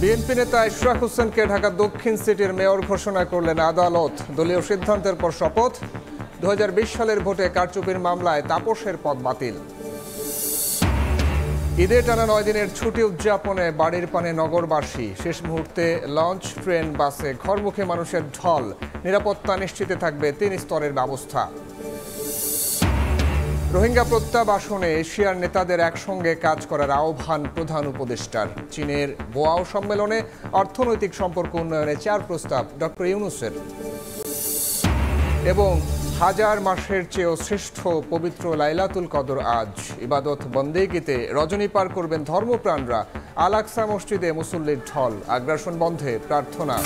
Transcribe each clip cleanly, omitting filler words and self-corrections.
BNP নেতা ইশরাক হোসেনকে ঢাকা দক্ষিণ সিটির মেয়র ঘোষণা করলেন আদালত। দলীয় সিদ্ধান্তের পর শপথ। 2020 সালের ভোটে কারচুপির মামলায় তাপসের পদ বাতিল। ঈদে টানা 9 দিনের ছুটি উদযাপনে বাড়ির পানে নগরবাসী। শেষ মুহূর্তে লঞ্চ, ট্রেন, বাসে ঘরমুখী মানুষের ঢল। নিরাপত্তা নিশ্চিতে থাকবে 3 স্তরের ব্যবস্থা। রোহিঙ্গা প্রত্যাবাসনে এশিয়ার নেতাদের একসঙ্গে কাজ করার আহ্বান প্রধান উপদেষ্টার। চীনের বোয়াও সম্মেলনে অর্থনৈতিক সম্পর্ক উন্নয়নে 4 প্রস্তাব ডক্টর ইউনূসের। এবং হাজার মাসের চেয়েও শ্রেষ্ঠ পবিত্র লাইলাতুল কদর আজ। ইবাদত বন্দেগিতে রজনী পার করবেন ধর্মপ্রাণরা। আল আকসা মসজিদে মুসল্লির ঢল। আগ্রাসন বন্ধে প্রার্থনা।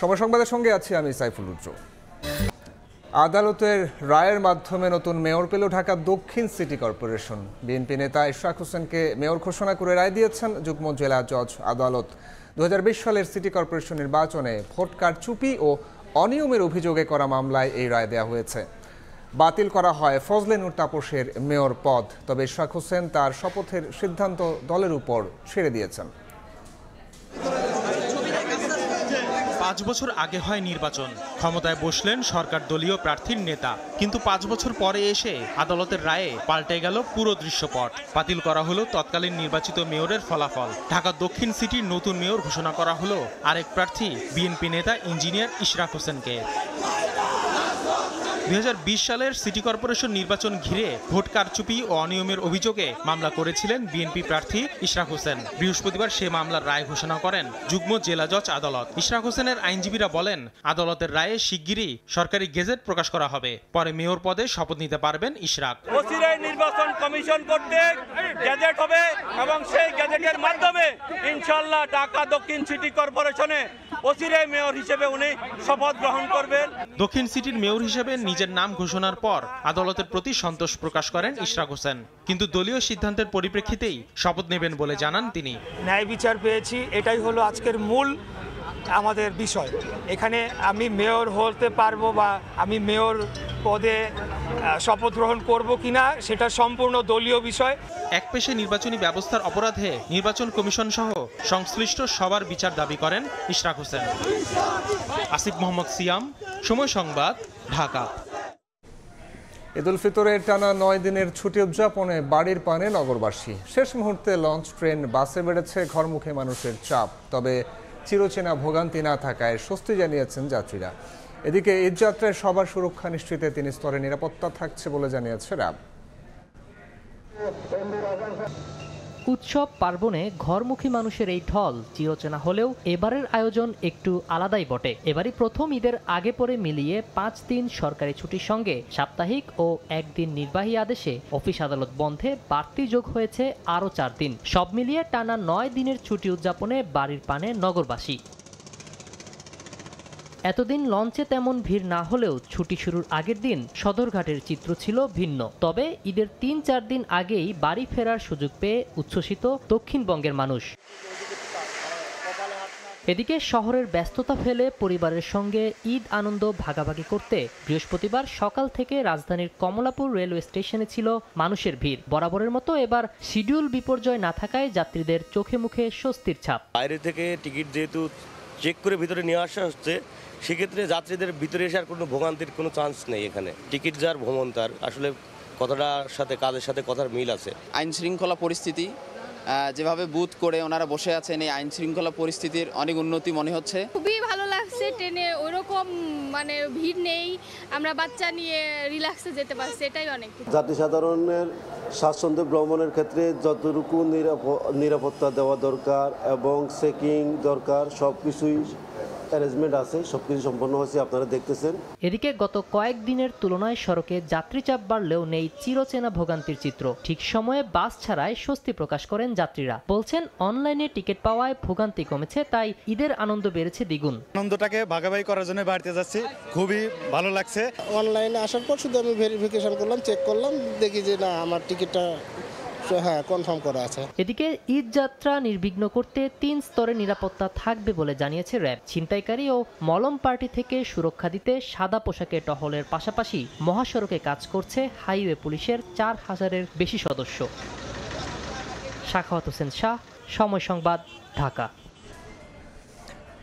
সময় সংবাদের সঙ্গে আছি আমি সাইফুল রুদ্র। আদালতের রায়ের মাধ্যমে নতুন মেয়র পেল ঢাকা দক্ষিণ সিটি কর্পোরেশন। বিএনপি নেতা ইশরাক হোসেনকে মেয়র ঘোষণা করে রায় দিয়েছেন যুগ্ম জেলা জজ আদালত। 2020 সালের সিটি কর্পোরেশন নির্বাচনে ভোট কারচুপি ও অনিয়মের অভিযোগে করা মামলায় এই রায় দেওয়া হয়েছে। বাতিল করা হয় ফজলে নূর তাপসের মেয়র পদ। তবে ইশরাক হোসেন তার শপথের সিদ্ধান্ত দলের উপর ছেড়ে দিয়েছেন। 5 বছর আগে হয় নির্বাচন, ক্ষমতায় বসলেন সরকার দলীয় প্রার্থীর নেতা, কিন্তু 5 বছর পরে এসে আদালতের রায়ে পাল্টে গেল পুরো দৃশ্যপট। বাতিল করা হলো তৎকালীন নির্বাচিত মেয়রের ফলাফল। ঢাকা দক্ষিণ সিটির নতুন মেয়র ঘোষণা করা হলো আরেক প্রার্থী বিএনপি নেতা ইঞ্জিনিয়ার ইশরাক হোসেনকে। 2020 সালের সিটি কর্পোরেশন নির্বাচন ঘিরে ভোট কারচুপি ও অনিয়মের অভিযোগে মামলা করেছিলেন বিএনপি প্রার্থী ইশরাক হোসেন। বৃহস্পতিবার সে মামলার রায় ঘোষণা করেন যুগ্ম জেলা জজ আদালত। ইশরাক হোসেনের আইনজীবীরা বলেন, আদালতের রায়ে শিগগিরই সরকারি গেজেট প্রকাশ করা হবে। পরে মেয়র পদে শপথ নিতে পারবেন ইশরাক। নির্বাচন কমিশন করতে গেজেট হবে এবং সেই গেজেটের মাধ্যমে ইনশাআল্লাহ ঢাকা দক্ষিণ সিটি কর্পোরেশনে অচিরে মেয়র হিসেবে উনি শপথ গ্রহণ করবেন। দক্ষিণ সিটির মেয়র হিসেবে নিজের নাম ঘোষণার পর আদালতের প্রতি সন্তোষ প্রকাশ করেন ইশরাক হোসেন, কিন্তু দলীয় সিদ্ধান্তের পরিপ্রেক্ষিতেই শপথ নেবেন বলে জানান তিনি। ন্যায় বিচার পেয়েছি, এটাই হলো আজকের মূল আমাদের বিষয়। এখানে আমি মেয়র হতে পারবো বা আমি মেয়র পদে শপথ গ্রহণ করব কিনা সেটা সম্পূর্ণ দলীয় বিষয়। একপেশে নির্বাচনী ব্যবস্থার অপরাধে নির্বাচন কমিশন সহ সংশ্লিষ্ট সবার বিচার দাবি করেন ইশরাক হোসেন। আসিফ মোহাম্মদ সিয়াম, সময় সংবাদ, ঢাকা। ঈদ উল ফিতরের টানা 9 দিনের ছুটি উদযাপনে বাড়ির পানে নগরবাসী। শেষ মুহূর্তে লঞ্চ, ট্রেন, বাসে বেড়েছে ঘরমুখী মানুষের চাপ। তবে চিরচেনা ভোগান্তি না থাকায় স্বস্তি জানিয়েছেন যাত্রীরা। এদিকে ঈদযাত্রায় সবার সুরক্ষা নিশ্চিতে 3 স্তরে নিরাপত্তা থাকছে বলে জানিয়েছে র্যাব। উৎসব পার্বণে ঘরমুখী মানুষের এই ঢল চিরচেনা হলেও এবারের আয়োজন একটু আলাদাই বটে। এবারই প্রথম ঈদের আগে পরে মিলিয়ে 5 দিন সরকারি ছুটির সঙ্গে সাপ্তাহিক ও 1 দিন নির্বাহী আদেশে অফিস আদালত বন্ধে বাড়তি যোগ হয়েছে আরও 4 দিন। সব মিলিয়ে টানা 9 দিনের ছুটি উদযাপনে বাড়ির পানে নগরবাসী। এতদিন লঞ্চে তেমন ভিড় না হলেও ছুটি শুরুর আগের দিন সদরঘাটের চিত্র ছিল ভিন্ন। তবে ঈদের 3-4 দিন আগেই বাড়ি ফেরার সুযোগ পেয়ে উচ্ছ্বসিত দক্ষিণবঙ্গের মানুষ। এদিকে শহরের ব্যস্ততা ফেলে পরিবারের সঙ্গে ঈদ আনন্দ ভাগাভাগি করতে বৃহস্পতিবার সকাল থেকে রাজধানীর কমলাপুর রেলওয়ে স্টেশনে ছিল মানুষের ভিড়। বরাবরের মতো এবার শিডিউল বিপর্যয় না থাকায় যাত্রীদের চোখে মুখে স্বস্তির ছাপ। বাইরে থেকে টিকিট যেহেতু চেক করে ভিতরে নিয়ে আসা হচ্ছে, সেক্ষেত্রে যাত্রীদের ভিতরে এসে আর কোনো ভোগান্তির কোনো চান্স নেই। এখানে টিকিট যার ভ্রমণ তার, আসলে কথাটার সাথে কাজের সাথে কথার মিল আছে। আইন শৃঙ্খলা পরিস্থিতি যেভাবে বুথ করে ওনারা বসে আছেন, এই আইন শৃঙ্খলা পরিস্থিতির অনেক উন্নতি মনে হচ্ছে। খুবই ভালো লাগছে, ট্রেনে ওইরকম মানে ভিড় নেই, আমরা বাচ্চা নিয়ে রিল্যাক্সে যেতে পারছি, এটাই অনেক। যাত্রী সাধারণের স্বাচ্ছন্দ্য ভ্রমণের ক্ষেত্রে যতটুকু নিরাপত্তা দেওয়া দরকার এবং চেকিং দরকার সব কিছুই অ্যারেঞ্জমেন্ট আছে, সবকিছু সম্পন্ন হয়েছে, আপনারা দেখতেছেন। এদিকে গত কয়েকদিনের তুলনায় সড়কে যাত্রী চাপ বাড়লেও নেই চিরচেনা ভোগান্তির চিত্র। ঠিক সময়ে বাস ছাড়ায় স্বস্তি প্রকাশ করেন যাত্রীরা। বলছেন অনলাইনে টিকিট পাওয়ায় ভোগান্তি কমেছে, তাই ঈদের আনন্দ বেড়েছে দ্বিগুণ। আনন্দটাকে ভাগাভাগি করার জন্য বাড়িতে যাচ্ছি, খুবই ভালো লাগছে। অনলাইনে আসার পর শুধু আমি ভেরিফিকেশন করলাম, চেক করলাম, দেখি যে না আমার টিকিটটা হ্যাঁ কনফার্ম করা আছে। এদিকে ঈদ যাত্রা নির্বিঘ্ন করতে 3 স্তরে নিরাপত্তা থাকবে বলে জানিয়েছে র্যাব। ছিনতাইকারী ও মলম পার্টি থেকে সুরক্ষা দিতে সাদা পোশাকে টহলের পাশাপাশি মহাসড়কে কাজ করছে হাইওয়ে পুলিশের 4000-এর বেশি সদস্য। শাখাওয়াত হোসেন শাহ, সময় সংবাদ, ঢাকা।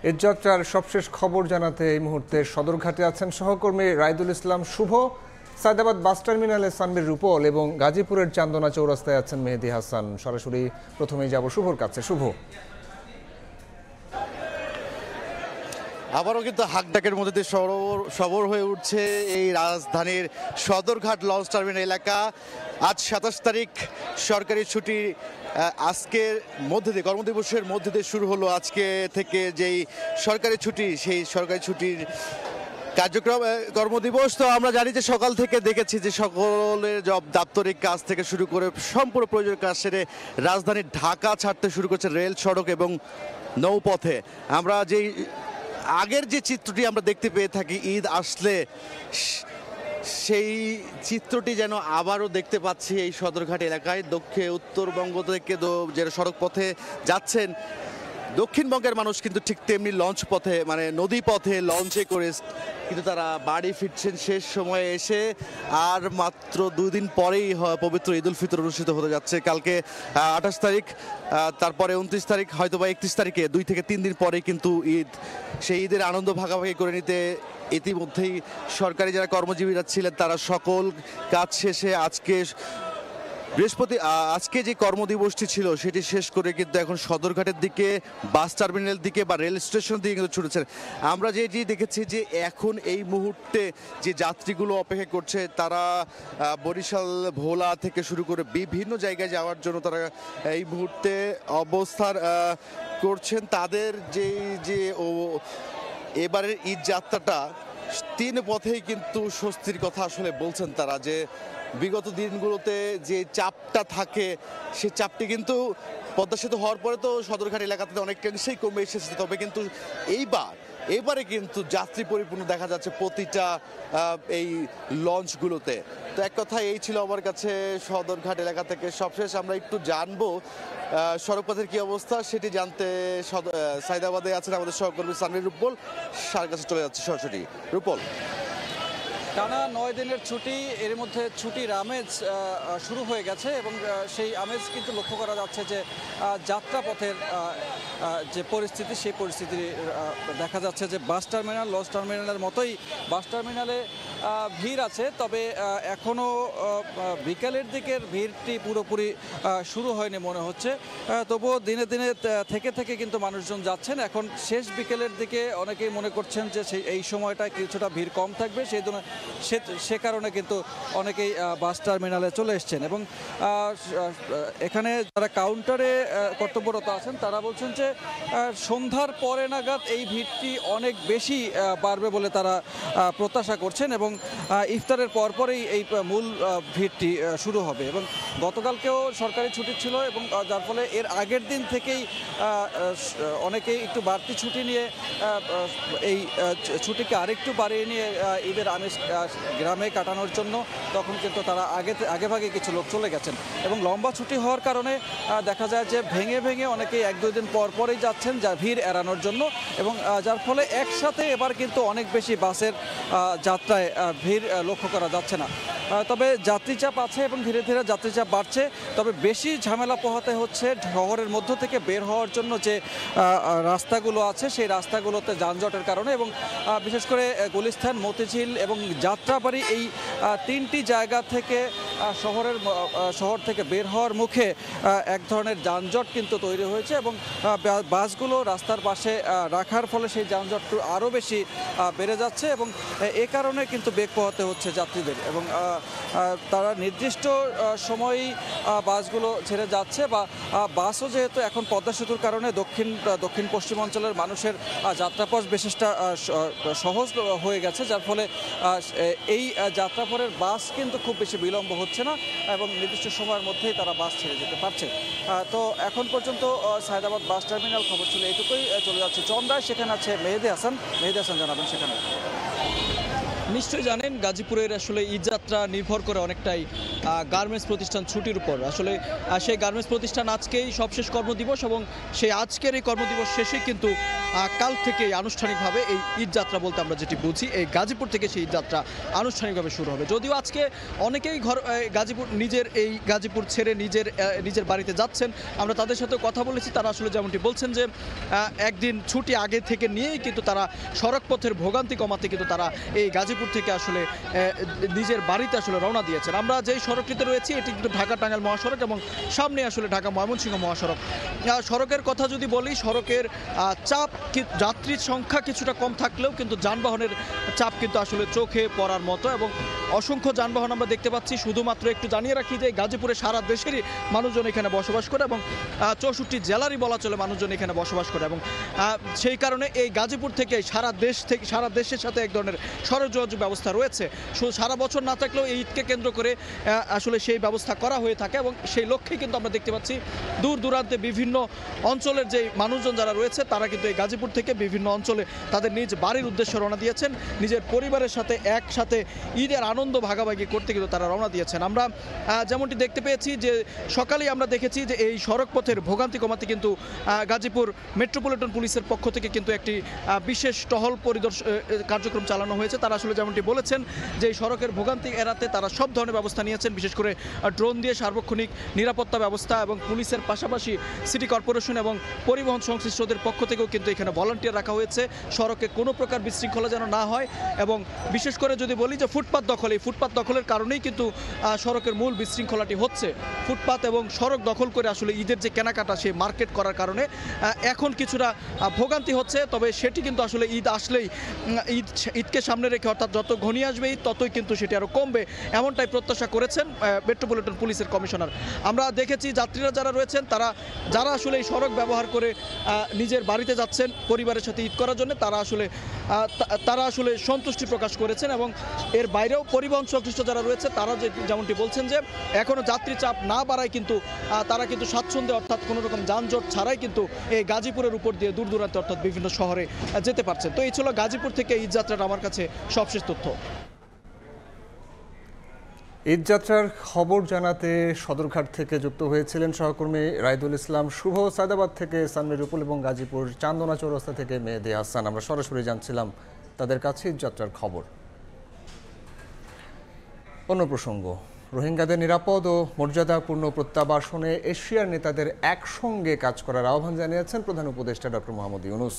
ঈদ যাত্রার সবশেষ খবর জানাতে এই মুহূর্তে সদরঘাটে আছেন সহকর্মী রাইদুল ইসলাম শুভ, সায়দাবাদ বাস টার্মিনালে সানবীর রূপল এবং গাজীপুরের চান্দনা চৌরাস্তায় আছেন মেহেদী হাসান। সরাসরি প্রথমেই যাব শুভর কাছে। শুভ, আবারও কিন্তু হাকডাকের মধ্যে দিয়ে সবর হয়ে উঠছে এই রাজধানীর সদরঘাট লঞ্চ টার্মিনাল এলাকা। আজ 27 তারিখ, সরকারি ছুটি। আজকের মধ্যে দিয়ে কর্মদিবসের মধ্যে দিয়ে শুরু হলো আজকে থেকে যেই সরকারি ছুটি, সেই সরকারি ছুটির কার্যক্রম কর্মদিবস। তো আমরা জানি যে সকাল থেকে দেখেছি যে সকলের দাপ্তরিক কাজ থেকে শুরু করে সম্পূর্ণ প্রয়োজনীয় কাজ সেরে রাজধানী ঢাকা ছাড়তে শুরু করছে রেল, সড়ক এবং নৌপথে। আমরা যেই আগের যে চিত্রটি আমরা দেখতে পেয়ে থাকি ঈদ আসলে, সেই চিত্রটি যেন আবারও দেখতে পাচ্ছি এই সদরঘাট এলাকায়। উত্তরবঙ্গ থেকে যারা সড়ক পথে যাচ্ছেন, দক্ষিণবঙ্গের মানুষ কিন্তু ঠিক তেমনি লঞ্চ পথে, মানে নদী পথে লঞ্চে করে কিন্তু তারা বাড়ি ফিরছেন শেষ সময়ে এসে। আর মাত্র 2 দিন পরেই পবিত্র ঈদ উল ফিতর অনুষ্ঠিত হতে যাচ্ছে। কালকে 28 তারিখ, তারপরে 29 তারিখ, হয়তো বা 31 তারিখে, 2 থেকে 3 দিন পরেই কিন্তু ঈদ। সেই ঈদের আনন্দ ভাগাভাগি করে নিতে ইতিমধ্যেই সরকারি যারা কর্মজীবীরা ছিলেন তারা সকল কাজ শেষে আজকে যে কর্মদিবসটি ছিল সেটি শেষ করে কিন্তু এখন সদরঘাটের দিকে, বাস টার্মিনাল দিকে বা রেল স্টেশন দিকে কিন্তু ছুটেছেন। আমরা যে দেখেছি যে এখন এই মুহূর্তে যে যাত্রীগুলো অপেক্ষা করছে তারা বরিশাল, ভোলা থেকে শুরু করে বিভিন্ন জায়গায় যাওয়ার জন্য তারা এই মুহূর্তে অবস্থান করছেন। তাদের যে এবারের ঈদ যাত্রাটা 3 পথেই কিন্তু স্বস্তির কথা আসলে বলছেন তারা, যে বিগত দিনগুলোতে যে চাপটা থাকে সেই চাপটি কিন্তু পদ্মা সেতু হওয়ার পরে তো সদরঘাট এলাকাতে অনেকাংশেই কমে এসেছে। তবে কিন্তু এবারে কিন্তু যাত্রী পরিপূর্ণ দেখা যাচ্ছে প্রতিটা এই লঞ্চগুলোতে। তো এক কথা এই ছিল আমার কাছে সদরঘাট এলাকা থেকে সবশেষ। আমরা একটু জানবো সড়কপথের কি অবস্থা সেটি জানতে সায়দাবাদে আছেন আমাদের সহকর্মী সানবীর রূপল, তার কাছে চলে যাচ্ছে সরাসরি। রূপল, টানা 9 দিনের ছুটি, এর মধ্যে ছুটির আমেজ শুরু হয়ে গেছে এবং সেই আমেজ কিন্তু লক্ষ্য করা যাচ্ছে যে যাত্রাপথের যে পরিস্থিতি, সেই পরিস্থিতি দেখা যাচ্ছে যে বাস টার্মিনাল, লঞ্চ টার্মিনালের মতোই বাস টার্মিনালে ভিড় আছে। তবে এখনও বিকালের দিকের ভিড়টি পুরোপুরি শুরু হয়নি মনে হচ্ছে। তবুও দিনে দিনে থেকে কিন্তু মানুষজন যাচ্ছেন। এখন শেষ বিকেলের দিকে অনেকেই মনে করছেন যে এই সময়টা কিছুটা ভিড় কম থাকবে, সে কারণে কিন্তু অনেকেই বাস টার্মিনালে চলে এসছেন। এবং এখানে যারা কাউন্টারে কর্তব্যরত আছেন তারা বলছেন যে সন্ধ্যার পরে নাগাদ এই ভিড়টি অনেক বেশি বাড়বে বলে তারা প্রত্যাশা করছেন এবং ইফতারের পরপরই এই মূল ভিড়টি শুরু হবে। এবং গতকালকেও সরকারি ছুটি ছিল এবং যার ফলে এর আগের দিন থেকেই অনেকেই একটু বাড়তি ছুটি নিয়ে এই ছুটিকে আরেকটু বাড়িয়ে নিয়ে ঈদের আমেজ গ্রামে কাটানোর জন্য তখন কিন্তু তারা আগেভাগে কিছু লোক চলে গেছেন। এবং লম্বা ছুটি হওয়ার কারণে দেখা যায় যে ভেঙে অনেকেই 1-2 দিন পরেই যাচ্ছেন যা ভিড় এড়ানোর জন্য। এবং যার ফলে একসাথে এবার কিন্তু অনেক বেশি বাসের যাত্রায় ভিড় লক্ষ্য করা যাচ্ছে না। তবে যাত্রীচাপ আছে এবং ধীরে ধীরে যাত্রীচাপ বাড়ছে। তবে বেশি ঝামেলা পোহাতে হচ্ছে শহরের মধ্য থেকে বের হওয়ার জন্য যে রাস্তাগুলো আছে সেই রাস্তাগুলোতে যানজটের কারণে। এবং বিশেষ করে গুলিস্তান, মতিঝিল এবং যাত্রাবাড়ি এই 3টি জায়গা থেকে শহর থেকে বের হওয়ার মুখে এক ধরনের যানজট কিন্তু তৈরি হয়েছে এবং বাসগুলো রাস্তার পাশে রাখার ফলে সেই যানজটটা আরও বেশি বেড়ে যাচ্ছে এবং এ কারণে কিন্তু বেগ পোহাতে হচ্ছে যাত্রীদের। এবং তারা নির্দিষ্ট সময়েই বাসগুলো ছেড়ে যাচ্ছে বা বাসও যেহেতু এখন পদ্মা সেতুর কারণে দক্ষিণ পশ্চিম অঞ্চলের মানুষের যাত্রাপথ বিশেষটা সহজ হয়ে গেছে, যার ফলে এই যাত্রাপথের বাস কিন্তু খুব বেশি বিলম্ব হচ্ছে না এবং নির্দিষ্ট সময়ের মধ্যেই তারা বাস ছেড়ে যেতে পারছে। তো এখন পর্যন্ত সায়দাবাদ বাস টার্মিনাল খবর ছিল এইটুকুই। চলে যাচ্ছে চন্দ্রায়, সেখানে আছে মেহেদী হাসান। মেহেদী হাসান জানাবেন সেখানে। নিশ্চয়ই জানেন গাজীপুরের আসলে ঈদযাত্রা নির্ভর করে অনেকটাই গার্মেন্টস প্রতিষ্ঠান ছুটির উপর। আসলে সেই গার্মেন্টস প্রতিষ্ঠান আজকেই সবশেষ কর্মদিবস এবং সেই আজকের এই কর্মদিবস শেষে কিন্তু কাল থেকে আনুষ্ঠানিকভাবে এই ঈদযাত্রা বলতে আমরা যেটি বুঝি, এই গাজীপুর থেকে সেই ঈদযাত্রা আনুষ্ঠানিকভাবে শুরু হবে। যদিও আজকে অনেকেই গাজীপুর ছেড়ে নিজের বাড়িতে যাচ্ছেন, আমরা তাদের সাথে কথা বলেছি। তারা আসলে যেমনটি বলছেন যে একদিন ছুটি আগে থেকে নিয়েই কিন্তু তারা সড়ক পথের ভোগান্তি কমাতে কিন্তু তারা এই গাজীপুর থেকে আসলে নিজের বাড়িতে আসলে রওনা দিয়েছেন। আমরা যেই সড়কটিতে রয়েছি এটি কিন্তু ঢাকা টাঙ্গাইল মহাসড়ক এবং সামনে আসলে ঢাকা ময়মনসিংহ মহাসড়ক। সড়কের কথা যদি বলি, সড়কের চাপ যাত্রীর সংখ্যা কিছুটা কম থাকলেও কিন্তু যানবাহনের চাপ কিন্তু আসলে চোখে পড়ার মতো এবং অসংখ্য যানবাহন আমরা দেখতে পাচ্ছি। শুধুমাত্র একটু জানিয়ে রাখি যে গাজীপুরে সারা দেশেরই মানুষজন এখানে বসবাস করে এবং 64 জেলারই বলা চলে মানুষজন এখানে বসবাস করে এবং সেই কারণে এই গাজীপুর থেকে সারা দেশের সাথে এক ধরনের সড়ক যোগাযোগ ব্যবস্থা রয়েছে। সারা বছর না থাকলেও এই ঈদকে কেন্দ্র করে আসলে সেই ব্যবস্থা করা হয়ে থাকে এবং সেই লক্ষ্যেই কিন্তু আমরা দেখতে পাচ্ছি দূর দূরান্তে বিভিন্ন অঞ্চলের যে মানুষজন যারা রয়েছে তারা কিন্তু এই গাজীপুর থেকে বিভিন্ন অঞ্চলে তাদের নিজ বাড়ির উদ্দেশ্যে রওনা দিয়েছেন। নিজের পরিবারের সাথে একসাথে ঈদের আনন্দ ভাগাভাগি করতে কিন্তু তারা রওনা দিয়েছেন। আমরা যেমনটি দেখতে পেয়েছি যে সকালেই আমরা দেখেছি যে এই সড়ক পথের ভোগান্তি কমাতে কিন্তু গাজীপুর মেট্রোপলিটন পুলিশের পক্ষ থেকে কিন্তু একটি বিশেষ টহল কার্যক্রম চালানো হয়েছে। তারা আসলে যেমনটি বলেছেন যে এই সড়কের ভোগান্তি এড়াতে তারা সব ধরনের ব্যবস্থা নিয়েছেন, বিশেষ করে ড্রোন দিয়ে সার্বক্ষণিক নিরাপত্তা ব্যবস্থা এবং পুলিশের পাশাপাশি সিটি কর্পোরেশন এবং পরিবহন সংশ্লিষ্টদের পক্ষ থেকেও কিন্তু এখানে ভলান্টিয়ার রাখা হয়েছে সড়কে কোনো প্রকার বিশৃঙ্খলা যেন না হয়। এবং বিশেষ করে যদি বলি যে ফুটপাত দখলের কারণেই কিন্তু সড়কের মূল বিশৃঙ্খলাটি হচ্ছে। ফুটপাত এবং সড়ক দখল করে আসলে ঈদের যে কেনাকাটা সেই মার্কেট করার কারণে এখন কিছুটা ভোগান্তি হচ্ছে। তবে সেটি কিন্তু আসলে ঈদ আসলেই ঈদকে সামনে রেখে অর্থাৎ যত ঘনিয়ে আসবে ঈদ ততই কিন্তু সেটি আরও কমবে, এমনটাই প্রত্যাশা করেছেন মেট্রোপলিটন পুলিশের কমিশনার। আমরা দেখেছি যাত্রীরা যারা রয়েছেন যারা আসলে এই সড়ক ব্যবহার করে নিজের বাড়িতে যাচ্ছেন পরিবারের সাথে ঈদ করার জন্য তারা আসলে সন্তুষ্টি প্রকাশ করেছেন এবং এর বাইরেও পরিবহন সংশ্লিষ্ট যারা রয়েছে তারা যেমনটি বলছেন যে এখনও যাত্রী চাপ না বাড়ায় কিন্তু তারা কিন্তু স্বাচ্ছন্দ্যে অর্থাৎ কোনো রকম যানজট ছাড়াই কিন্তু এই গাজীপুরের উপর দিয়ে দূর দূরান্তে অর্থাৎ বিভিন্ন শহরে যেতে পারছেন। তো এই ছিল গাজীপুর থেকে ঈদযাত্রাটা আমার কাছে সবশেষ তথ্য। ঈদযাত্রার খবর জানাতে সদরঘাট থেকে যুক্ত হয়েছিলেন সহকর্মী রাইদুল ইসলাম শুভ, সায়দাবাদ থেকে সানমি রুপুল এবং গাজীপুর চান্দনা চৌরাস্তা থেকে মেহেদি হাসান। আমরা সরাসরি জানছিলাম তাদের কাছে ঈদযাত্রার খবর। অন্য প্রসঙ্গ, রোহিঙ্গাদের নিরাপদ ও মর্যাদাপূর্ণ প্রত্যাবাসনে এশিয়ার নেতাদের একসঙ্গে কাজ করার আহ্বান জানিয়েছেন প্রধান উপদেষ্টা ডক্টর মোহাম্মদ ইউনূস।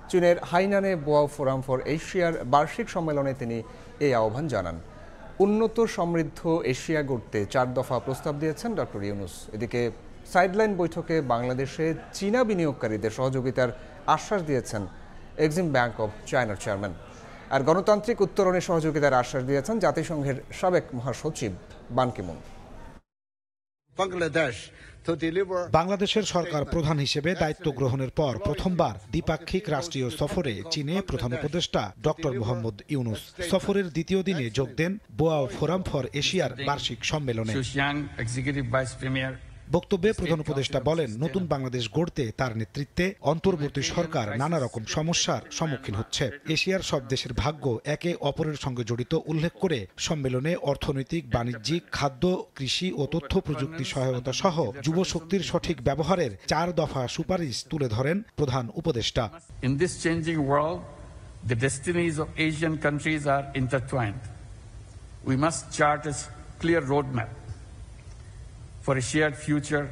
চীনের হাইনানে বোয়াও ফোরাম ফর এশিয়ার বার্ষিক সম্মেলনে তিনি এই আহ্বান জানান। উন্নত সমৃদ্ধ এশিয়া গড়তে 4 দফা প্রস্তাব দিয়েছেন ডক্টর ইউনূস। এদিকে সাইডলাইন বৈঠকে বাংলাদেশে চীনা বিনিয়োগকারীদের সহযোগিতার আশ্বাস দিয়েছেন এক্সিম ব্যাংক অব চায়নার চেয়ারম্যান। আর গণতান্ত্রিক উত্তরণে সহযোগিতার আশ্বাস দিয়েছেন জাতিসংঘের সাবেক মহাসচিব বান কি মুন। বাংলাদেশের সরকার প্রধান হিসেবে দায়িত্ব গ্রহণের পর প্রথমবার দ্বিপাক্ষিক রাষ্ট্রীয় সফরে চীনে প্রধান উপদেষ্টা ডক্টর মোহাম্মদ ইউনূস। সফরের দ্বিতীয় দিনে যোগ দেন বোয়াও ফোরাম ফর এশিয়ার বার্ষিক সম্মেলনে। বক্তব্যে প্রধান উপদেষ্টা বলেন, নতুন বাংলাদেশ গড়তে তার নেতৃত্বে অন্তর্বর্তী সরকার নানা রকম সমস্যার সম্মুখীন হচ্ছে। এশিয়ার সব দেশের ভাগ্য একে অপরের সঙ্গে জড়িত উল্লেখ করে সম্মেলনে অর্থনৈতিক, বাণিজ্যিক, খাদ্য, কৃষি ও তথ্য প্রযুক্তি সহায়তা সহ যুবশক্তির সঠিক ব্যবহারের 4 দফা সুপারিশ তুলে ধরেন প্রধান উপদেষ্টা। In this changing world, the destinies of Asian countries are intertwined. We must chart a clear roadmap for a shared future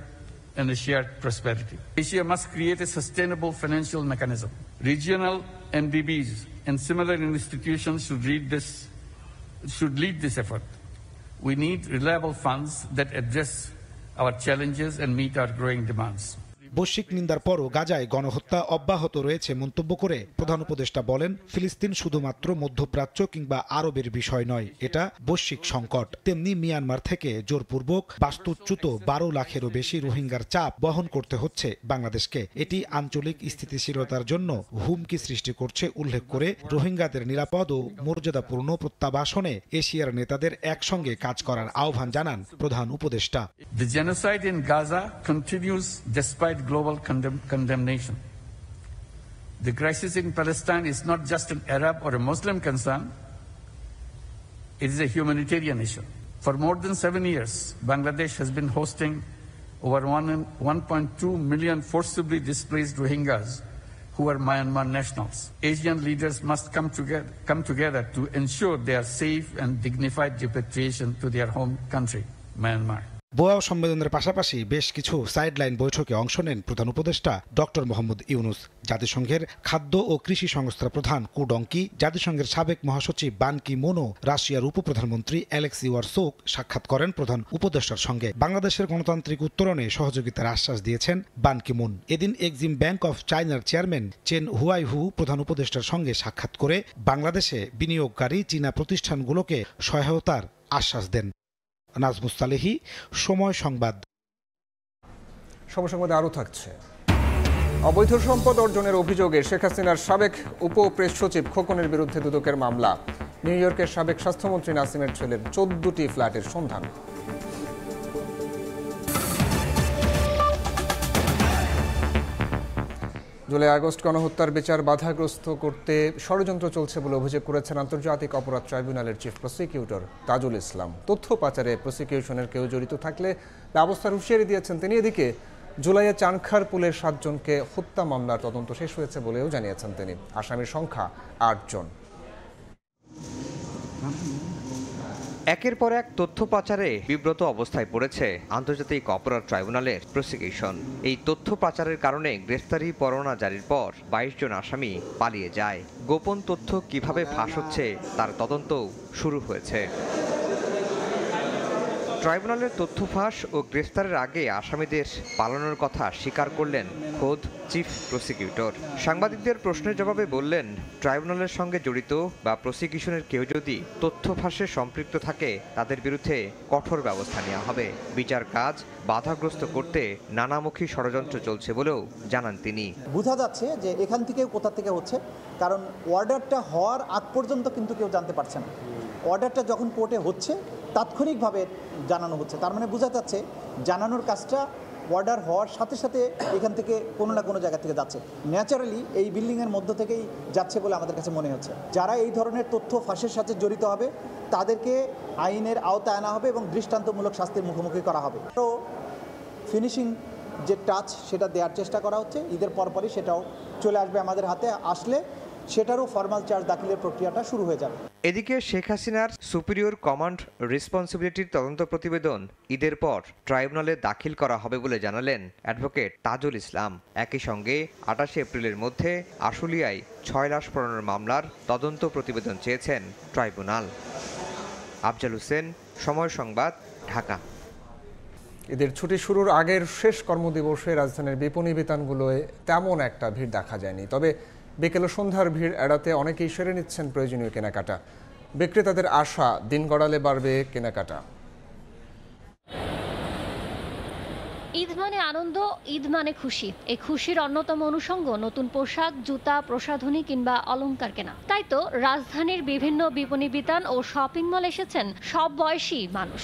and a shared prosperity. Asia must create a sustainable financial mechanism. Regional MDBs and similar institutions should lead this effort. We need reliable funds that address our challenges and meet our growing demands. বৈশ্বিক নিন্দার পরও গাজায় গণহত্যা অব্যাহত রয়েছে মন্তব্য করে প্রধান উপদেষ্টা বলেন, ফিলিস্তিন শুধুমাত্র মধ্যপ্রাচ্য কিংবা আরবের বিষয় নয়, এটা বৈশ্বিক সংকট। তেমনি মিয়ানমার থেকে জোরপূর্বক বাস্তুচ্যুত 12 লাখেরও বেশি রোহিঙ্গার চাপ বহন করতে হচ্ছে বাংলাদেশকে। এটি আঞ্চলিক স্থিতিশীলতার জন্য হুমকি সৃষ্টি করছে উল্লেখ করে রোহিঙ্গাদের নিরাপদ ও মর্যাদাপূর্ণ প্রত্যাবাসনে এশিয়ার নেতাদের একসঙ্গে কাজ করার আহ্বান জানান প্রধান উপদেষ্টা। The genocide in Gaza continues despite global condemnation. The crisis in Palestine is not just an Arab or a Muslim concern. It is a humanitarian issue. For more than 7 years, Bangladesh has been hosting over 1.2 million forcibly displaced Rohingyas who are Myanmar nationals. Asian leaders must come together to ensure their safe and dignified repatriation to their home country, Myanmar. Boao সম্মেলনের পাশাপাশি বেশ কিছু sideline বৈঠকে অংশ নেন প্রধান উপদেষ্টা doctor Mohammad Yunus. জাতিসংঘের খাদ্য ও কৃষি সংস্থার প্রধান কু ডঙ্কি, জাতিসংঘের সাবেক মহাসচিব বান কি মুনও রাশিয়ার উপপ্রধানমন্ত্রী অ্যালেক্সি ওয়ারসোক সাক্ষাৎ করেন প্রধান উপদেষ্টার সঙ্গে। বাংলাদেশের গণতান্ত্রিক উত্তরণে সহযোগিতার আশ্বাস দিয়েছেন বান কি মুন। এদিন এক্সিম ব্যাংক অফ চায়নার চেয়ারম্যান চেন হুয়াইহু প্রধান উপদেষ্টার সঙ্গে সাক্ষাৎ করে বাংলাদেশে বিনিয়োগকারী চীনা প্রতিষ্ঠানগুলোকে সহায়তার আশ্বাস দেন। নাজমুস সালেহি, সময় সংবাদ। সময় সংবাদে আরও থাকছে। অবৈধ সম্পদ অর্জনের অভিযোগে শেখ হাসিনার সাবেক উপ প্রেস সচিব খোকনের বিরুদ্ধে দুদকের মামলা। নিউ ইয়র্কের সাবেক স্বাস্থ্যমন্ত্রী নাসিমের ছেলের 14টি ফ্ল্যাটের সন্ধান। জুলাই আগস্ট গণহত্যার বিচার বাধাগ্রস্ত করতে ষড়যন্ত্র চলছে বলে অভিযোগ করেছেন আন্তর্জাতিক অপরাধ ট্রাইব্যুনালের চিফ প্রসিকিউটর তাজুল ইসলাম। তথ্য পাচারে প্রসিকিউশনের কেউ জড়িত থাকলে ব্যবস্থার হুঁশিয়ারি দিয়েছেন তিনি। এদিকে জুলাইয়ে চানখার পুলের 7 জনকে হত্যা মামলার তদন্ত শেষ হয়েছে বলেও জানিয়েছেন তিনি। আসামির সংখ্যা 8 জন। একের পর এক তথ্য পাচারে বিব্রত অবস্থায় পড়েছে আন্তর্জাতিক অপরাধ ট্রাইব্যুনালের প্রসিকিউশন। এই তথ্য পাচারের কারণে গ্রেফতারি পরোয়ানা জারির পর 22 জন আসামি পালিয়ে যায়। গোপন তথ্য কিভাবে ফাঁস হচ্ছে তার তদন্তও শুরু হয়েছে। ট্রাইব্যুনালের তথ্য ফাঁস ও গ্রেফতারের আগে আসামিদের পালানোর কথা স্বীকার করলেন খোদ চিফ প্রসিকিউটর। সাংবাদিকদের প্রশ্নের জবাবে বললেন, ট্রাইব্যুনালের সঙ্গে জড়িত বা প্রসিকিউশনের কেউ যদি তথ্য ফাঁসে সম্পৃক্ত থাকে তাদের বিরুদ্ধে কঠোর ব্যবস্থা নেওয়া হবে। বিচার কাজ বাধাগ্রস্ত করতে নানামুখী ষড়যন্ত্র চলছে বলেও জানান তিনি। বোঝা যাচ্ছে যে এখান থেকে কোথা থেকে হচ্ছে, কারণ অর্ডারটা হওয়ার আগ পর্যন্ত কিন্তু কেউ জানতে পারছে না। অর্ডারটা যখন কোর্টে হচ্ছে তাৎক্ষণিকভাবে জানানো হচ্ছে, তার মানে বোঝা যাচ্ছে জানানোর কাজটা অর্ডার হওয়ার সাথে সাথে এখান থেকে কোনো না কোনো জায়গা থেকে যাচ্ছে। ন্যাচারালি এই বিল্ডিংয়ের মধ্য থেকেই যাচ্ছে বলে আমাদের কাছে মনে হচ্ছে। যারা এই ধরনের তথ্য ফাঁসের সাথে জড়িত হবে তাদেরকে আইনের আওতায় আনা হবে এবং দৃষ্টান্তমূলক শাস্তির মুখোমুখি করা হবে। তো ফিনিশিং যে টাচ সেটা দেওয়ার চেষ্টা করা হচ্ছে। ঈদের পরপরই সেটাও চলে আসবে আমাদের হাতে। আসলে সেটারও ফরমাল চার্জ দাখিলের প্রক্রিয়াটা শুরু হয়ে যাবে। এদিকে শেখ হাসিনার সুপিরিয়র কমান্ড রেসপন্সিবিলিটির তদন্ত প্রতিবেদন ঈদের পর ট্রাইব্যুনালে দাখিল করা হবে বলে জানালেন অ্যাডভোকেট তাজুল ইসলাম। একই সঙ্গে 28 এপ্রিলের মধ্যে আশুলিয়ায় 6 লাশ পোড়ানোর মামলার তদন্ত প্রতিবেদন চেয়েছেন ট্রাইব্যুনাল। আফজাল হোসেন, সময় সংবাদ, ঢাকা। ঈদের ছুটি শুরুর আগের শেষ কর্মদিবসে রাজধানীর বিপণী বিতানগুলোয় তেমন একটা ভিড় দেখা যায়নি। তবে বিকেল ও সন্ধ্যার ভিড় এড়াতে অনেকেই সেরে নিচ্ছেন প্রয়োজনীয় কেনাকাটা। বিক্রেতাদের আশা দিন গড়ালে বাড়বে কেনাকাটা। ঈদ মানে আনন্দ, ঈদ মানে খুশি। এই খুশির অন্যতম অনুষঙ্গ নতুন পোশাক, জুতা, প্রসাধনী কিংবা অলংকার কেনা। তাই তো রাজধানীর বিভিন্ন বিপণী বিতান ও শপিং মল এসেছেন সব বয়সী মানুষ।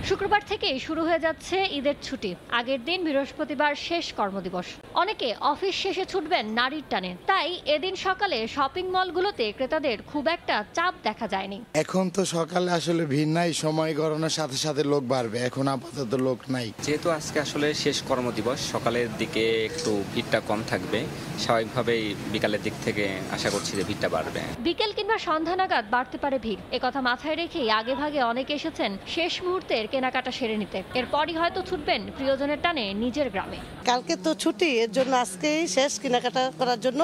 শুক্রবার থেকেই শুরু হয়ে যাচ্ছে ঈদের ছুটি। আগের দিন বৃহস্পতিবার শেষ কর্মদিবস। অনেকে অফিস শেষে ছুটবেন নারীর টানে, তাই এদিন সকালে শপিং মলগুলোতে ক্রেতাদের খুব একটা চাপ দেখা যায়নি। এখন তো সকালে আসলে ভিড় নাই, সময় গড়ানোর সাথে সাথে লোক বাড়বে, এখন আপাতত লোক নাই। যেহেতু আজকে আসলে শেষ কর্মদিবস, সকালের দিকে একটু ভিড়টা কম থাকবে। স্বাভাবিকভাবেই বিকালের দিক থেকে আশা করছি যে ভিড়টা বাড়বে। বিকেল কিংবা সন্ধ্যা নাগাদ বাড়তে পারে ভিড়। একথা মাথায় রেখেই আগে ভাগে অনেকে এসেছেন শেষ মুহূর্তের কেনাকাটা সেরে নিতে। এরপরই হয়তো ছুটবেন প্রিয়জনের টানে নিজের গ্রামে। কালকে তো ছুটি, এর জন্য আজকেই শেষ কেনাকাটা করার জন্য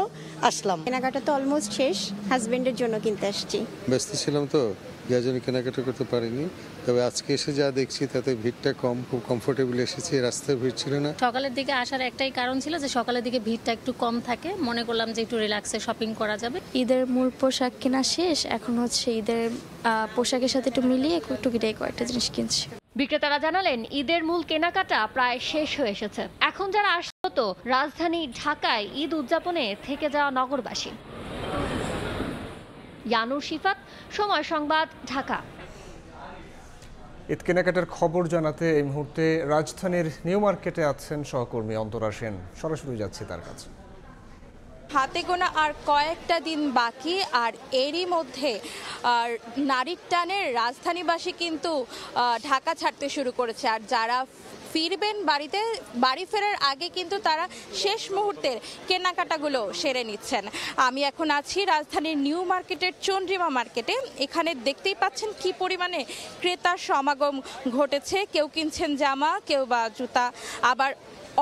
আসলাম। কেনাকাটা তো অলমোস্ট শেষ, হাজবেন্ডের জন্য কিনতে আসছি। ব্যস্ত ছিলাম তো, যার জন্য কেনাকাটা করতে পারিনি। তবে আজকে এসে যা দেখছি তাতে ভিড়টা কম, খুব কমফোর্টেবল এসেছি। রাস্তায় ভিড় ছিল না। সকালের দিকে আসার একটাই কারণ ছিল যে সকালের দিকে ভিড়টা একটু কম থাকে, মনে করলাম যে একটু রিল্যাক্সে শপিং করা যাবে। ঈদের মূল পোশাক কেনা শেষ, এখন হচ্ছে ঈদের পোশাকের সাথে একটু মিলিয়ে টুকিটাই কয়েকটা জিনিস কিনছি। বিক্রেতারা জানালেন ঈদের মূল কেনাকাটা প্রায় শেষ হয়ে এসেছে। এখন যারা আসতো তো রাজধানী ঢাকায় ঈদ উদযাপনে থেকে যাওয়া নগরবাসী। ইয়ানুর শিফাত, সময় সংবাদ, ঢাকা। ঈদ কেনাকাটার খবর জানাতে এই মুহূর্তে রাজধানীর নিউ মার্কেটে আছেন সহকর্মী অন্তরা সেন। সরাসরি যাচ্ছি তার কাছে। হাতে গোনা আর কয়েকটা দিন বাকি, আর এরই মধ্যে নারীর টানে রাজধানীবাসী কিন্তু ঢাকা ছাড়তে শুরু করেছে। আর যারা ফিরবেন বাড়িতে, বাড়ি ফেরার আগে কিন্তু তারা শেষ মুহূর্তের কেনাকাটাগুলো সেরে নিচ্ছেন। আমি এখন আছি রাজধানীর নিউ মার্কেটের চন্দ্রিমা মার্কেটে। এখানে দেখতেই পাচ্ছেন কি পরিমাণে ক্রেতার সমাগম ঘটেছে। কেউ কিনছেন জামা, কেউ বা জুতা, আবার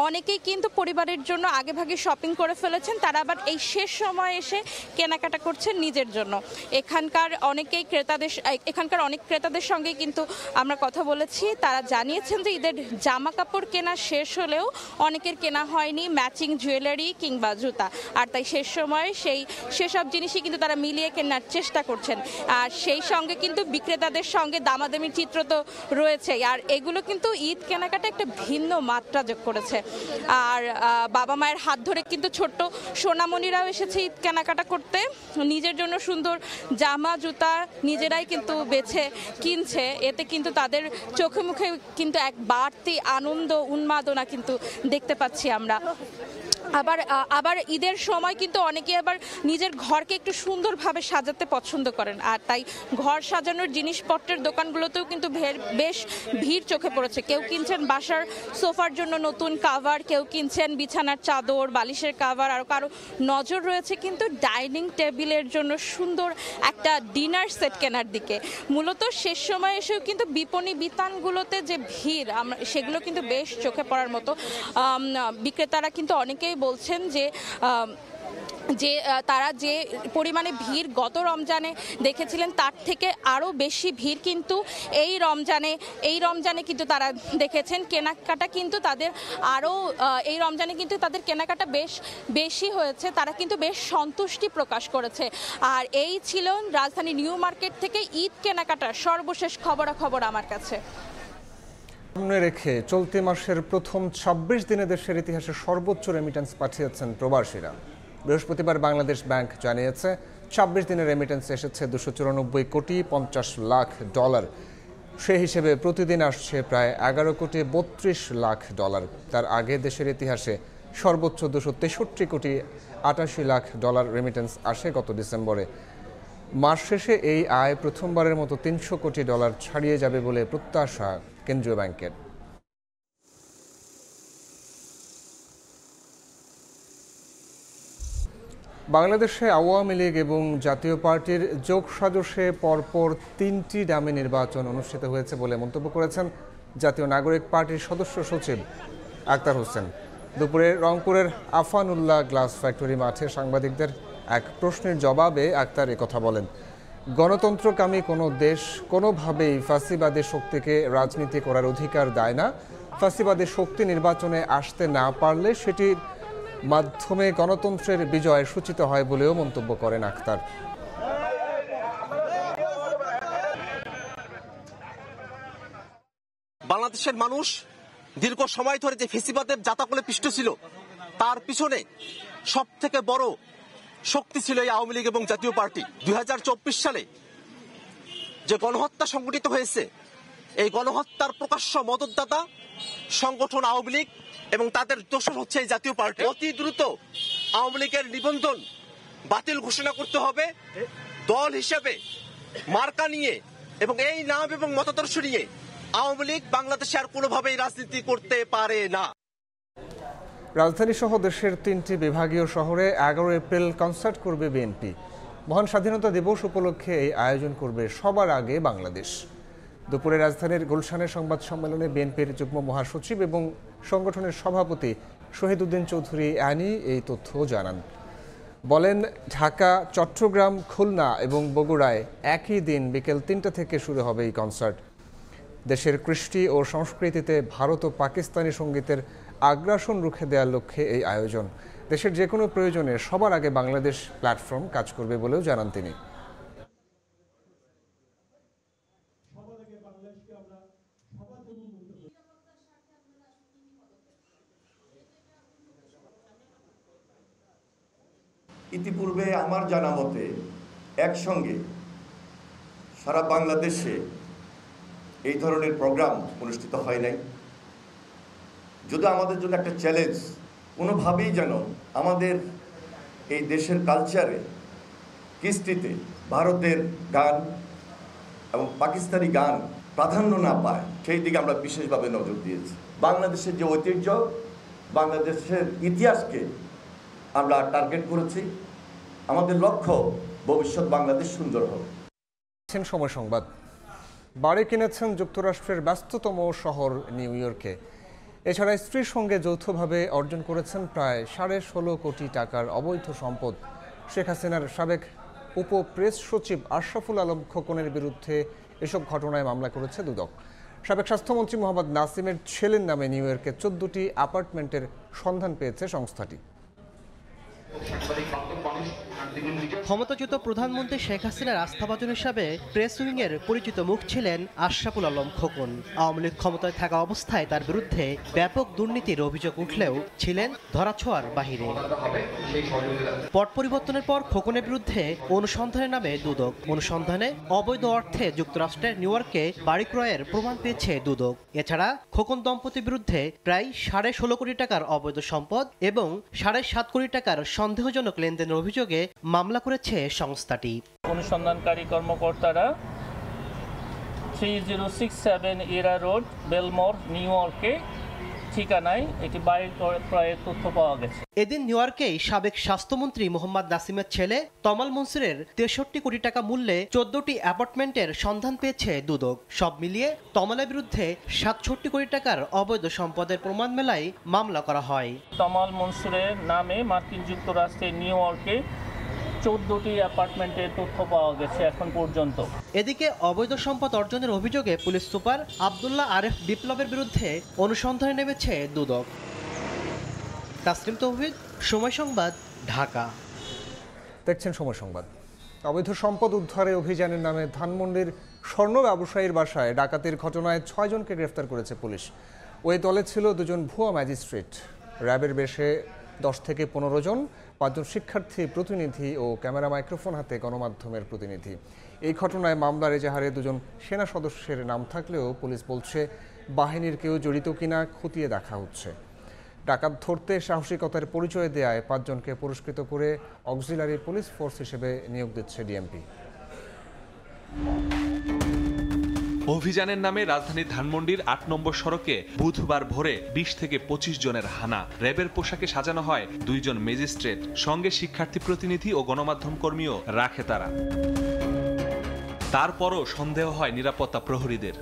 অনেকেই কিন্তু পরিবারের জন্য আগেভাগে শপিং করে ফেলেছেন। তারা আবার এই শেষ সময় এসে কেনাকাটা করছেন নিজের জন্য। এখানকার অনেক ক্রেতাদের সঙ্গে কিন্তু আমরা কথা বলেছি। তারা জানিয়েছেন যে ঈদের জামা কাপড় কেনা শেষ হলেও অনেকের কেনা হয়নি ম্যাচিং জুয়েলারি কিংবা জুতা, আর তাই শেষ সময়ে সেসব জিনিসই কিন্তু তারা মিলিয়ে কেনার চেষ্টা করছেন। আর সেই সঙ্গে কিন্তু বিক্রেতাদের সঙ্গে দামাদামির চিত্র তো রয়েছে, আর এগুলো কিন্তু ঈদ কেনাকাটা একটা ভিন্ন মাত্রা যোগ করেছে। আর বাবা মায়ের হাত ধরে কিন্তু ছোট্ট সোনামণিরাও এসেছে ঈদ কেনাকাটা করতে। নিজের জন্য সুন্দর জামা জুতা নিজেরাই কিন্তু বেছে কিনছে। এতে কিন্তু তাদের চোখে মুখে কিন্তু এক বাড়তি আনন্দ উন্মাদনা কিন্তু দেখতে পাচ্ছি আমরা। আবার ঈদের সময় কিন্তু অনেকে আবার নিজের ঘরকে একটু সুন্দরভাবে সাজাতে পছন্দ করেন, আর তাই ঘর সাজানোর জিনিসপত্রের দোকানগুলোতেও কিন্তু বেশ ভিড় চোখে পড়েছে। কেউ কিনছেন বাসার সোফার জন্য নতুন কাভার, কেউ কিনছেন বিছানার চাদর, বালিশের কাভার, আর কারো নজর রয়েছে কিন্তু ডাইনিং টেবিলের জন্য সুন্দর একটা ডিনার সেট কেনার দিকে। মূলত শেষ সময় এসেও কিন্তু বিপণী বিতানগুলোতে যে ভিড় সেগুলো কিন্তু বেশ চোখে পড়ার মতো। বিক্রেতারা কিন্তু অনেকেই বলছেন যে তারা যে পরিমাণে ভিড় গত রমজানে দেখেছিলেন তার থেকে আরও বেশি ভিড় কিন্তু এই রমজানে কিন্তু তারা দেখেছেন। কেনাকাটা কিন্তু তাদের এই রমজানে কিন্তু তাদের কেনাকাটা বেশি হয়েছে। তারা কিন্তু বেশ সন্তুষ্টি প্রকাশ করেছে। আর এই ছিল রাজধানী নিউ মার্কেট থেকে ঈদ কেনাকাটার সর্বশেষ খবরাখবর আমার কাছে। সামনে রেখে চলতি মাসের প্রথম ২৬ দিনে দেশের ইতিহাসে সর্বোচ্চ রেমিটেন্স পাঠিয়েছেন প্রবাসীরা। বৃহস্পতিবার বাংলাদেশ ব্যাংক জানিয়েছে ২৬ দিনের রেমিটেন্স এসেছে $294 কোটি 50 লাখ। সে হিসেবে প্রতিদিন আসছে প্রায় 11 কোটি 32 লাখ। তার আগে দেশের ইতিহাসে সর্বোচ্চ $263 কোটি 88 লাখ রেমিটেন্স আসে গত ডিসেম্বরে। মাস শেষে এই আয় প্রথমবারের মতো $300 কোটি ছাড়িয়ে যাবে বলে প্রত্যাশা কেন্দ্রীয় ব্যাংকের। বাংলাদেশে আওয়ামী লীগ এবং জাতীয় পার্টির যোগসাজশে পরপর 3টি ডামি নির্বাচন অনুষ্ঠিত হয়েছে বলে মন্তব্য করেছেন জাতীয় নাগরিক পার্টির সদস্য সচিব আক্তার হোসেন। দুপুরে রংপুরের আফানুল্লাহ গ্লাস ফ্যাক্টরি মাঠে সাংবাদিকদের এক প্রশ্নের জবাবে আক্তার একথা বলেন। গণতন্ত্রকামী কোনো দেশ কোনোভাবেই ফাঁসিবাদী শক্তিকে রাজনীতি করার অধিকার দেয় না। ফাঁসিবাদী শক্তি নির্বাচনে আসতে না পারলে সেটির মাধ্যমে গণতন্ত্রের বিজয় সূচিত হয় বলেও মন্তব্য করেন আক্তার। বাংলাদেশের মানুষ দীর্ঘ সময় ধরে যে ফ্যাসিবাদের জাতাকলে পিষ্ট ছিল, তার পিছনে সব থেকে বড় শক্তি ছিল এই আওয়ামী লীগ এবং জাতীয় পার্টি। 2024 সালে যে গণহত্যা সংঘটিত হয়েছে, এই গণহত্যার প্রকাশ্য মদতদাতা সংগঠন আওয়ামী লীগ এবং তাদের দোষর হচ্ছে এই জাতীয় পার্টি। অতি দ্রুত আওয়ামী লীগের নিবন্ধন বাতিল ঘোষণা করতে হবে। দল হিসেবে মার্কা নিয়ে এবং এই নাম এবং মতাদর্শ নিয়ে আওয়ামী লীগ বাংলাদেশে আর কোনোভাবেই রাজনীতি করতে পারে না। রাজধানী সহ দেশের 3টি বিভাগীয় শহরে 11 এপ্রিল কনসার্ট করবে বিএনপি। মহান স্বাধীনতা দিবস উপলক্ষে এই আয়োজন করবে সবার আগে বাংলাদেশ। দুপুরে রাজধানীর গুলশানের সংবাদ সম্মেলনে বিএনপির যুগ্ম মহাসচিব এবং সংগঠনের সভাপতি শহীদউদ্দিন চৌধুরী অ্যানি এই তথ্য জানান। বলেন, ঢাকা, চট্টগ্রাম, খুলনা এবং বগুড়ায় একই দিন বিকেল 3টা থেকে শুরু হবে এই কনসার্ট। দেশের কৃষ্টি ও সংস্কৃতিতে ভারত ও পাকিস্তানি সঙ্গীতের আগ্রাসন রুখে দেওয়ার লক্ষ্যে এই আয়োজন। দেশের যে কোনো প্রয়োজনে সবার আগে বাংলাদেশ প্ল্যাটফর্ম কাজ করবে বলেও জানান তিনি। ইতিপূর্বে আমার জানা মতে একসঙ্গে সারা বাংলাদেশে এই ধরনের প্রোগ্রাম অনুষ্ঠিত হয় নাই। যদি আমাদের জন্য একটা চ্যালেঞ্জ, কোনোভাবেই যেন আমাদের এই দেশের কালচারে কৃষ্টিতে ভারতের গান এবং পাকিস্তানি গান প্রাধান্য না পায় সেই দিকে আমরা বিশেষভাবে নজর দিয়েছি। বাংলাদেশের যে ঐতিহ্য, বাংলাদেশের ইতিহাসকে আমরা টার্গেট করেছি। আমাদের লক্ষ্য ভবিষ্যৎ বাংলাদেশ সুন্দর হবে। সময় সংবাদ। বাড়ি কিনেছেন যুক্তরাষ্ট্রের ব্যস্ততম শহর নিউ ইয়র্কে। এছাড়া স্ত্রীর সঙ্গে যৌথভাবে অর্জন করেছেন প্রায় 16.5 কোটি টাকার অবৈধ সম্পদ। শেখ হাসিনার সাবেক উপ প্রেস সচিব আশরাফুল আলম খোকনের বিরুদ্ধে এসব ঘটনায় মামলা করেছে দুদক। সাবেক স্বাস্থ্যমন্ত্রী মোহাম্মদ নাসিমের ছেলের নামে নিউ ইয়র্কে 14টি অ্যাপার্টমেন্টের সন্ধান পেয়েছে সংস্থাটি। ক্ষমতাচ্যুত প্রধানমন্ত্রী শেখ হাসিনার আস্থাভাজন হিসাবে প্রেস উইংয়ের পরিচিত মুখ ছিলেন আশরাফুল আলম খোকন। আওয়ামী লীগ ক্ষমতায় থাকা অবস্থায় তার বিরুদ্ধে ব্যাপক দুর্নীতির অভিযোগ উঠলেও ছিলেন ধরাছোঁয়ার বাহিরে। পট পরিবর্তনের পর খোকনের বিরুদ্ধে অনুসন্ধানের নামে দুদক। অনুসন্ধানে অবৈধ অর্থে যুক্তরাষ্ট্রের নিউ ইয়র্কে বাড়ি ক্রয়ের প্রমাণ পেয়েছে দুদক। এছাড়া খোকন দম্পতির বিরুদ্ধে প্রায় 16.5 কোটি টাকার অবৈধ সম্পদ এবং 7.5 কোটি টাকার সন্দেহজনক লেনদেনের অভিযোগে মামলা করেছে সংস্থাটি। অনুসন্ধানকারী কর্মকর্তারা 3067 ইরা রোড, বেলমোর, নিউ ইয়র্কে ঠিকানায় একটি বাড়ি ক্রয়ের তথ্য পাওয়া গেছে। এদিন নিউ ইয়র্কেই সাবেক স্বাস্থ্যমন্ত্রী মোহাম্মদ নাসিমের ছেলে তমাল মনসুরের 63 কোটি টাকা মূল্যে 14টি অ্যাপার্টমেন্টের সন্ধান পেয়েছে দুদক। সব মিলিয়ে তমালের বিরুদ্ধে 67 কোটি টাকার অবৈধ সম্পদের প্রমাণ মেলায় মামলা করা হয়। তমাল মনসুরের নামে মার্কিন যুক্তরাষ্ট্রের নিউ ইয়র্কে 14টি অ্যাপার্টমেন্টের তথ্য পাওয়া গেছে এখন পর্যন্ত। এদিকে অবৈধ সম্পদ অর্জনের অভিযোগে পুলিশ সুপার আব্দুল্লাহ আরেফ বিপ্লবের বিরুদ্ধে অনুসন্ধানে নেমেছে দুদক। তাসলিম তৌহিদ, সময় সংবাদ, ঢাকা। দেখছেন সময় সংবাদ। অবৈধ সম্পদ উদ্ধারে অভিযানের নামে ধানমন্ডির স্বর্ণ ব্যবসায়ীর বাসায় ডাকাতির ঘটনায় 6 জনকে গ্রেফতার করেছে পুলিশ। ওই দলে ছিল 2 জন ভুয়া ম্যাজিস্ট্রেট, র্যাবের বেশে 10 থেকে 15 জন, 5 জন শিক্ষার্থী প্রতিনিধি ও ক্যামেরা মাইক্রোফোন হাতে গণমাধ্যমের প্রতিনিধি। এই ঘটনায় মামলার এজাহারে 2 জন সেনা সদস্যের নাম থাকলেও পুলিশ বলছে বাহিনীর কেউ জড়িত কিনা খতিয়ে দেখা হচ্ছে। ডাকাত ধরতে সাহসিকতার পরিচয় দেয়ায় 5 জনকে পুরস্কৃত করে অক্সিলারি পুলিশ ফোর্স হিসেবে নিয়োগ দিচ্ছে ডিএমপি। অভিযানের নামে রাজধানীর ধানমন্ডির 8 নম্বর সড়কে বুধবার ভোরে 20 থেকে 25 জনের হানা। র্যাবের পোশাকে সাজানো হয় 2 জন ম্যাজিস্ট্রেট, সঙ্গে শিক্ষার্থী প্রতিনিধি ও গণমাধ্যম কর্মীও রাখে তারা। তারপরও সন্দেহ হয় নিরাপত্তা প্রহরীদের।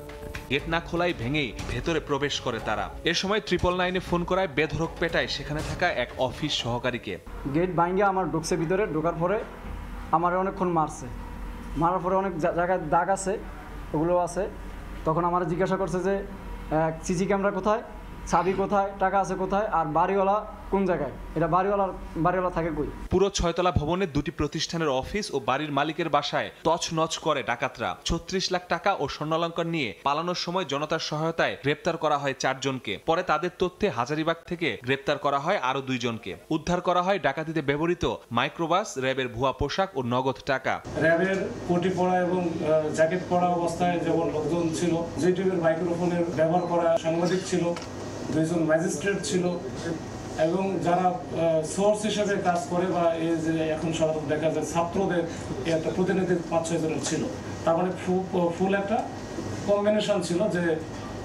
গেট না খোলাই ভেঙেই ভেতরে প্রবেশ করে তারা। এ সময় 999-এ ফোন করায় বেধড়ক পেটায় সেখানে থাকা এক অফিস সহকারীকে। গেট ভাঙিয়ে আমার ঢুকছে ভিতরে, ঢোকার পরে আমার অনেকক্ষণ মারছে। মারার পরে অনেক জায়গায় দাগ আছে, ওগুলো আছে। তখন আমার জিজ্ঞাসা করছে যে সিসি ক্যামেরা কোথায়, চাবি কোথায়, টাকা আছে কোথায়, আর বাড়িওয়ালা কোন জায়গায়, এটা বাড়িওয়ালা থাকে কই। পুরো 6 তলা ভবনের 2টি প্রতিষ্ঠানের অফিস ও বাড়ির মালিকের বাসায় তছনছ করে ডাকাতরা। 36 লাখ টাকা ও স্বর্ণালংকার নিয়ে পালানোর সময় জনতার সহায়তায় গ্রেপ্তার করা হয় 4 জনকে। পরে তাদের তথ্যে হাজারীবাগ থেকে গ্রেপ্তার করা হয় আরো 2 জনকে। উদ্ধার করা হয় ডাকাতিতে ব্যবহৃত মাইক্রোবাস, র্যাবের ভুয়া পোশাক ও নগদ টাকা। র্যাবের কোটি পরা এবং জ্যাকেট পরা অবস্থায় যেমন লোকজন ছিল, জিটিভির মাইক্রোফোনের ব্যবহার করা সাংবাদিক ছিল, 2 জন ম্যাজিস্ট্রেট ছিল, এবং যারা সোর্স হিসেবে কাজ করে বা এই যে এখন সাধারণত দেখা যায় ছাত্রদের একটা প্রতিনিধি 5-6 জনের ছিল। তার মানে ফুল একটা কম্বিনেশন ছিল যে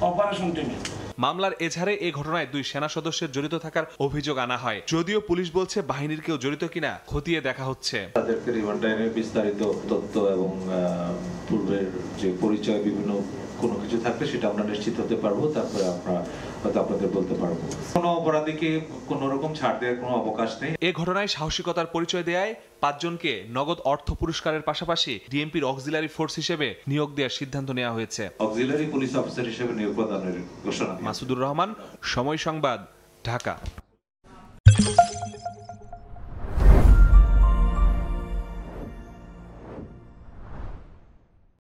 অপারেশন টিমে। মামলার এজাহারে এই ঘটনায় 2 সেনা সদস্যের জড়িত থাকার অভিযোগ আনা হয়। যদিও পুলিশ বলছে বাহিনীর কেউ জড়িত কিনা খতিয়ে দেখা হচ্ছে। তাদেরকে রিমান্ডে বিস্তারিত তথ্য এবং পূর্বের যে পরিচয় বিভিন্ন কোনো কিছু থাকলে সেটা আমরা নিশ্চিত হতে পারবো, তারপরে আমরা হয়তো আপনাদের বলতে পারবো। কোনো অপরাধীকে কোনো রকম ছাড় দেওয়ার কোনো অবকাশ নেই। এই ঘটনায় সাহসিকতার পরিচয় দেয় 5 জনকে নগদ অর্থ পুরস্কারের পাশাপাশি ডিএমপির অক্সিলারি ফোর্স হিসেবে নিয়োগ দেওয়ার সিদ্ধান্ত নেওয়া হয়েছে। অক্সিলারি পুলিশ অফিসার হিসেবে নিয়োগ প্রদানের ঘোষণা। মাসুদুর রহমান, সময় সংবাদ, ঢাকা।